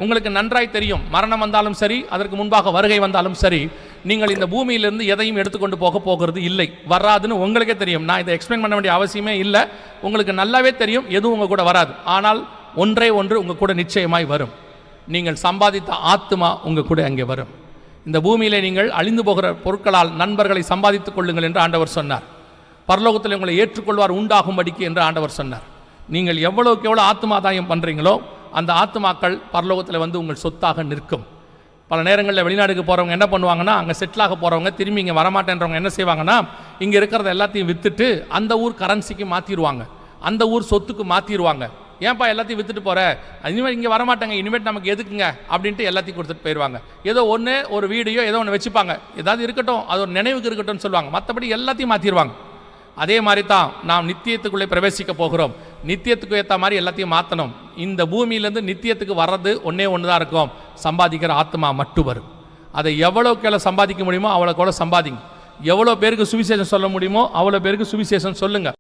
உங்களுக்கு நன்றாய் தெரியும், மரணம் வந்தாலும் சரி, அதற்கு முன்பாக வருகை வந்தாலும் சரி, நீங்கள் இந்த பூமியிலிருந்து எதையும் எடுத்துக்கொண்டு போகிறது இல்லை, வராதுன்னு உங்களுக்கே தெரியும். நான் இதை எக்ஸ்பிளைன் பண்ண வேண்டிய அவசியமே இல்லை, உங்களுக்கு நல்லாவே தெரியும் எதுவும் உங்கள் கூட வராது. ஆனால் ஒன்றே ஒன்று உங்கள் கூட நிச்சயமாய் வரும், நீங்கள் சம்பாதித்த ஆத்மா உங்கள் கூட அங்கே வரும். இந்த பூமியிலே நீங்கள் அழிந்து போகிற பொருட்களால் நண்பர்களை சம்பாதித்துக் கொள்ளுங்கள் என்று ஆண்டவர் சொன்னார். பரலோகத்தில் உங்களை ஏற்றுக்கொள்வார் உண்டாகும்படிக்கு என்று ஆண்டவர் சொன்னார். நீங்கள் எவ்வளோக்கு எவ்வளோ ஆத்மாதாயம் பண்ணுறீங்களோ அந்த ஆத்மாக்கள் பரலோகத்தில் வந்து உங்கள் சொத்தாக நிற்கும். பல நேரங்களில் வெளிநாடுக்கு போகிறவங்க என்ன பண்ணுவாங்கன்னா, அங்கே செட்டிலாக போகிறவங்க திரும்பி இங்கே வரமாட்டேன்றவங்க என்ன செய்வாங்கன்னா, இங்கே இருக்கிறத எல்லாத்தையும் விற்றுட்டு அந்த ஊர் கரன்சிக்கு மாற்றிடுவாங்க, அந்த ஊர் சொத்துக்கு மாற்றிடுவாங்க. ஏன்ப்பா எல்லாத்தையும் விற்றுட்டு போகிற, இனிமேல் இங்கே வரமாட்டாங்க, இனிமேல் நமக்கு எதுக்குங்க அப்படின்ட்டு எல்லாத்தையும் கொடுத்துட்டு போயிடுவாங்க. ஏதோ ஒன்று ஒரு வீடியோ ஏதோ ஒன்று வச்சுப்பாங்க, ஏதாவது இருக்கட்டும், அது ஒரு நினைவுக்கு இருக்கட்டும்னு சொல்லுவாங்க, மற்றபடி எல்லாத்தையும் மாற்றிடுவாங்க. அதே மாதிரி தான் நாம் நித்தியத்துக்குள்ளே பிரவேசிக்க போகிறோம். நித்தியத்துக்கு ஏற்ற மாதிரி எல்லாத்தையும் மாற்றணும். இந்த பூமியிலேருந்து நித்தியத்துக்கு வர்றது ஒன்றே ஒன்று தான் இருக்கும், சம்பாதிக்கிற ஆத்மா மட்டும் வரும். அதை எவ்வளோக்கு எவ்வளோ சம்பாதிக்க முடியுமோ அவ்வளோக்கு எவ்வளோ சம்பாதிங்க. எவ்வளோ பேருக்கு சுவிசேஷம் சொல்ல முடியுமோ அவ்வளோ பேருக்கு சுவிசேஷம் சொல்லுங்கள்.